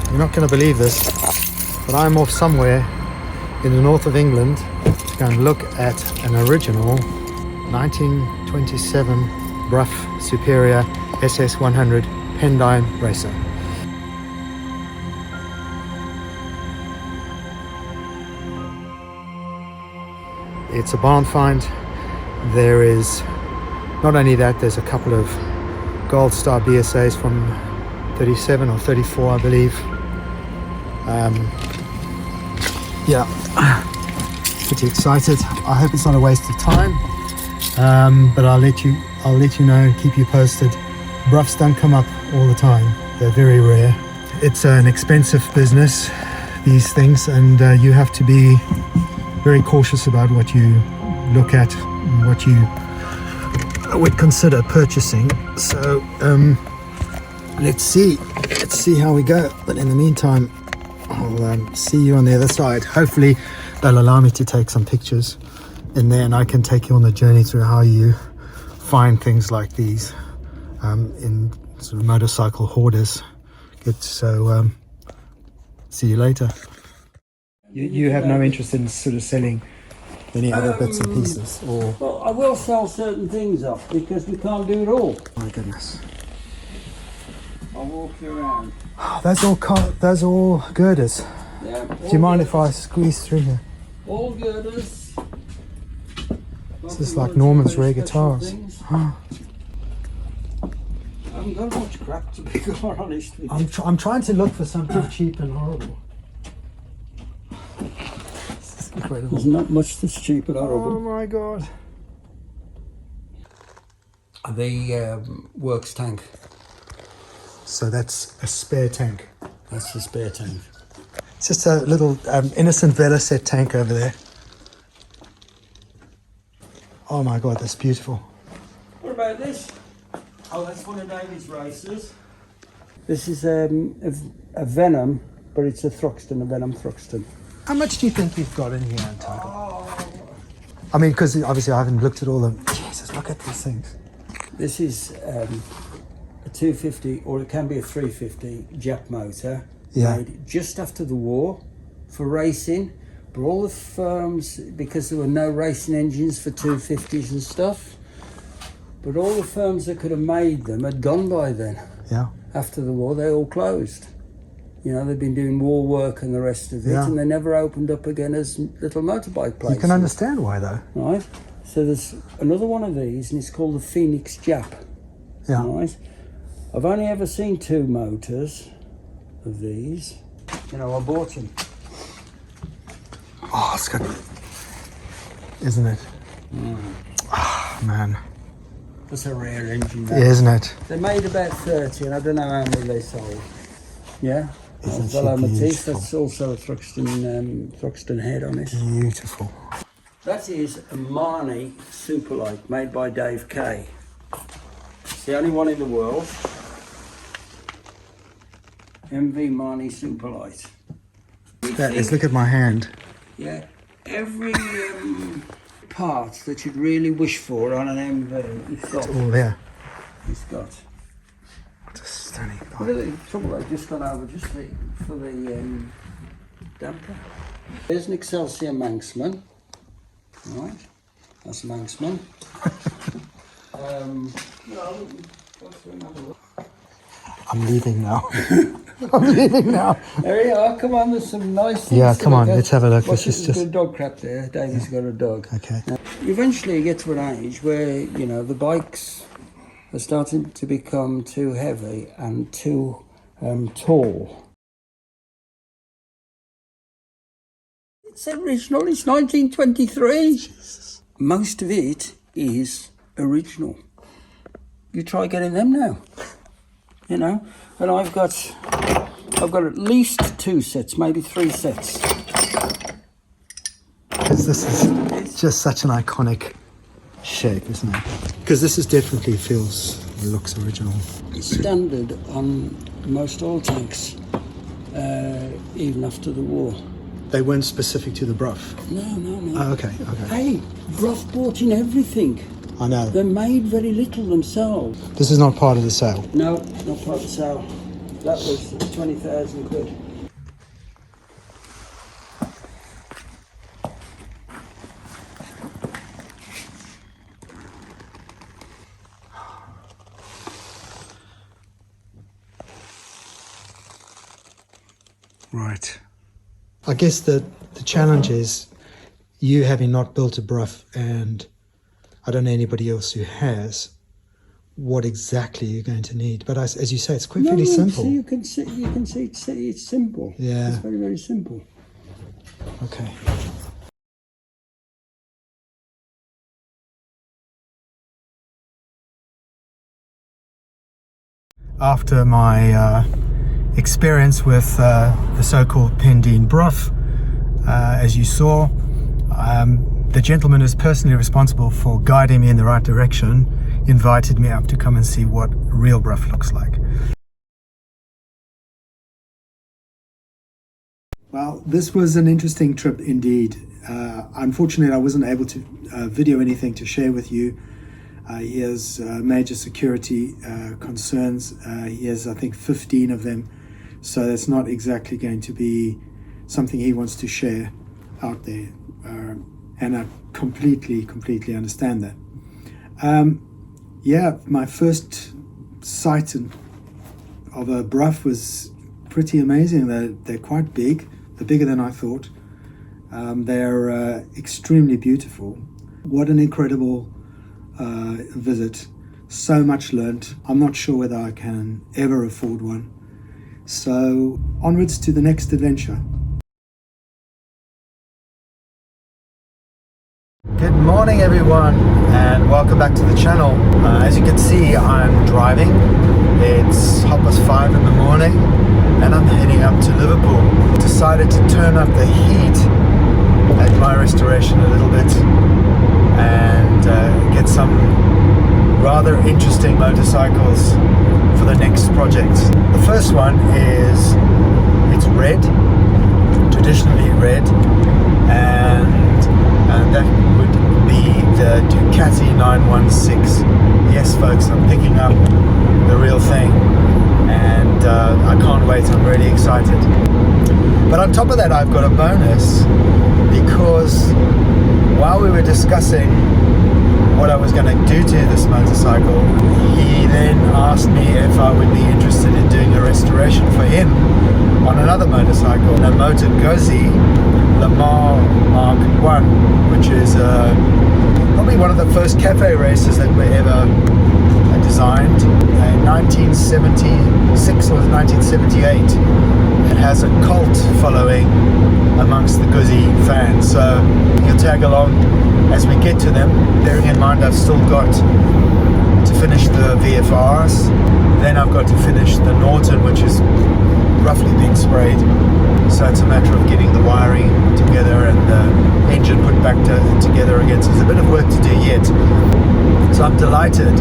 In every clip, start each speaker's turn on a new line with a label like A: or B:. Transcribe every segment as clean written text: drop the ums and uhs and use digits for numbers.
A: You're not going to believe this, but I'm off somewhere in the north of England to go and look at an original 1927 Brough Superior SS100 Pendine racer. It's a barn find. There is not only that, there's a couple of Gold Star BSAs from 37 or 34, I believe. Yeah, pretty excited. I hope it's not a waste of time, but I'll let you know and keep you posted. Broughs don't come up all the time. They're very rare. It's an expensive business, these things, and you have to be very cautious about what you look at and what you would consider purchasing. So let's see how we go. But in the meantime, I'll see you on the other side. Hopefully they'll allow me to take some pictures in there, and I can take you on the journey through how you find things like these in sort of motorcycle hoarders. Good. So see you later. You have no interest in sort of selling any other bits and pieces, or?
B: Well, I will sell certain things off because we can't do it all.
A: My goodness.
B: I'll walk you around.
A: Oh, those are all girders.
B: Yeah.
A: Do you mind if I squeeze through here?
B: All girders.
A: This is like Norman's rare guitars.
B: I haven't got much crap, to be quite honest with you.
A: I'm trying to look for something cheap and horrible. Incredible.
B: There's not much that's cheap and horrible.
A: Oh my god.
B: The works tank.
A: So that's a spare tank.
B: That's the spare tank.
A: It's just a little innocent Velocet tank over there. Oh my god, that's beautiful.
B: What about this? Oh, that's one of David's racers. This is a Venom, but it's a Thruxton, a Venom Thruxton.
A: How much do you think you've got in here in total? I mean, because obviously I haven't looked at all of them. Jesus, look at these things.
B: This is a 250, or it can be a 350 Jap motor, made just after the war for racing. But all the firms, because there were no racing engines for 250s and stuff, but all the firms that could have made them had gone by then.
A: Yeah.
B: After the war, they all closed. You know, they've been doing war work and the rest of it, and they never opened up again as little motorbike places.
A: You can understand why, though.
B: Right? So there's another one of these, and it's called the Phoenix Jap.
A: Yeah.
B: Right? I've only ever seen 2 motors of these. You know, I bought them.
A: Oh, it's good. Isn't it? Oh, man.
B: That's a rare engine.
A: Yeah, isn't it?
B: They made about 30, and I don't know how many they sold. Yeah?
A: Isn't she
B: Matisse,
A: beautiful?
B: that's also a Thruxton head on it.
A: Beautiful.
B: That is a Marnie Superlight made by Dave Kay. It's the only one in the world. MV Marnie Superlight.
A: That is, look at my hand.
B: Yeah, every part that you'd really wish for on an MV, it's got.
A: It's all there.
B: It's got.
A: What a stunning
B: Look at the trouble I've just gone over just for the damper. There's an Excelsior Manxman. Right, that's a Manxman.
A: I'm leaving now. I'm leaving now.
B: There you are. Come on, there's some nice things.
A: Yeah,
B: to
A: come on,
B: look at.
A: let's have a look.
B: Watch
A: This is
B: this
A: just
B: good dog crap there. Davey's got a dog.
A: okay.
B: Eventually you get to an age where, you know, the bikes are starting to become too heavy and too tall. It's original, it's 1923. Jesus. Most of it is original. You try getting them now, you know. And I've got at least 2 sets, maybe 3 sets.
A: Because this is just such an iconic shape, isn't it? Because this is definitely looks original.
B: It's standard on most oil tanks, even after the war.
A: They weren't specific to the Brough.
B: No.
A: Oh, okay.
B: Hey, Brough bought in everything.
A: I know.
B: They made very little themselves.
A: This is not part of the sale.
B: No, not part of the sale. That was 20,000 quid.
A: Right. I guess the challenge is you having not built a Brough, and I don't know anybody else who has, what exactly you're going to need. But as you say, it's quite fairly simple.
B: You can see it's simple.
A: Yeah.
B: It's very, very simple.
A: Okay. After my experience with the so-called Pendine Brough, as you saw, the gentleman who's personally responsible for guiding me in the right direction invited me up to come and see what real Brough looks like. Well, this was an interesting trip indeed. Unfortunately, I wasn't able to video anything to share with you. He has major security concerns. He has, I think, 15 of them. So that's not exactly going to be something he wants to share out there. And I completely understand that. Yeah, my first sight of a Brough was pretty amazing. They're quite big. They're bigger than I thought. They're extremely beautiful. What an incredible visit. So much learnt. I'm not sure whether I can ever afford one. So onwards to the next adventure. Good morning everyone, and welcome back to the channel. As you can see, I'm driving. It's 5:30 in the morning and I'm heading up to Liverpool. Decided to turn up the heat at my restoration a little bit and get some rather interesting motorcycles for the next project. The first one is, it's red, traditionally red, and that would be the Ducati 916. Yes folks, I'm picking up the real thing, and I can't wait. I'm really excited. But on top of that, I've got a bonus, because while we were discussing what I was going to do to this motorcycle, he then asked me if I would be interested in doing a restoration for him on another motorcycle, a Moto Guzzi Le Mans Mark 1, which is probably one of the first cafe races that were ever designed in 1976 or 1978. It has a cult following amongst the Guzzi fans, so you'll tag along as we get to them, bearing in mind I've still got to finish the VFRs, then I've got to finish the Norton, which is roughly being sprayed, so it's a matter of getting the wiring together and the engine put back together again. So there's a bit of work to do yet. So I'm delighted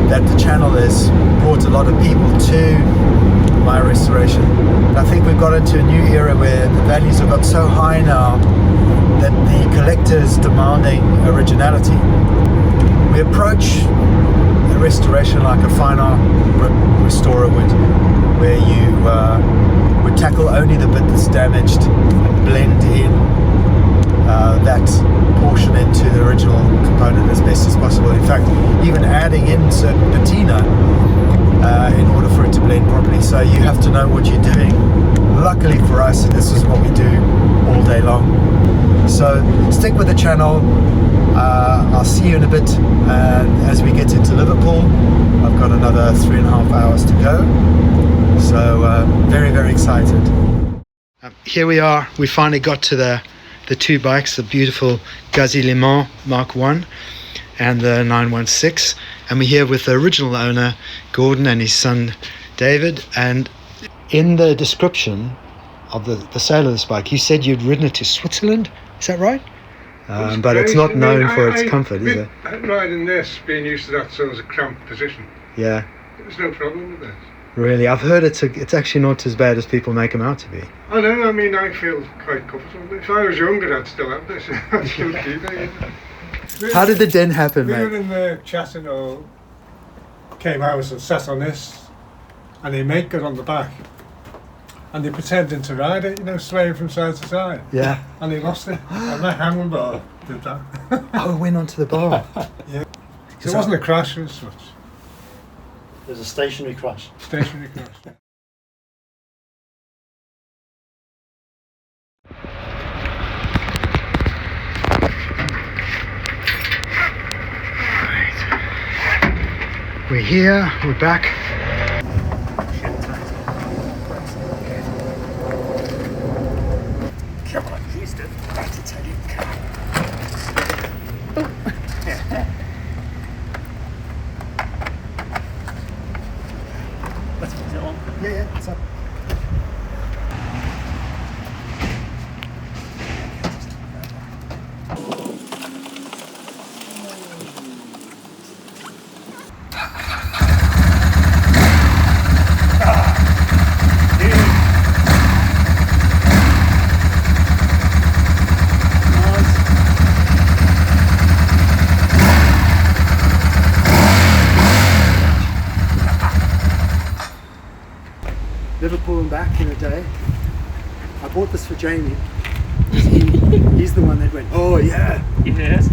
A: that the channel has brought a lot of people to my restoration. And I think we've got into a new era where the values have got so high now that the collector is demanding originality. We approach a restoration like a fine art restorer would, where you would tackle only the bit that's damaged and blend in that portion into the original component as best as possible. In fact, even adding in certain patina in order for it to blend properly. So you have to know what you're doing. Luckily for us, this is what we do all day long. So stick with the channel. I'll see you in a bit, and as we get into Liverpool, I've got another 3.5 hours to go. So very excited. Here we are. We finally got to the two bikes, the beautiful Guzzi Le Mans Mark 1 and the 916, and we're here with the original owner Gordon and his son David. And in the description of the sale of this bike, you said you'd ridden it to Switzerland, is that right? But it's not known for its comfort, is it?
C: Riding this, being used to that sort of cramped position,
A: Yeah.
C: there's no problem with this.
A: Really, I've heard it's actually not as bad as people make them out to be.
C: I know, I mean, I feel quite comfortable. If I was younger, I'd still have this. I'd still keep it.
A: How did the den happen,
C: We
A: mate?
C: were in the chatting, or came out and sat on this, and their mate got on the back, and they pretended to ride it, you know, swaying from side to side.
A: Yeah.
C: And he lost it. And that handlebar did that.
A: Oh, it went onto the bar.
C: Yeah. So it wasn't a crash as such.
D: It was a stationary crash.
C: Stationary crash.
A: We're here, we're back.
D: Come on, Houston. That's Italian. Let's put it on.
A: Yeah, it's up. Liverpool and back in a day. I bought this for Jamie. He's the one that went, oh yeah.
D: Yes.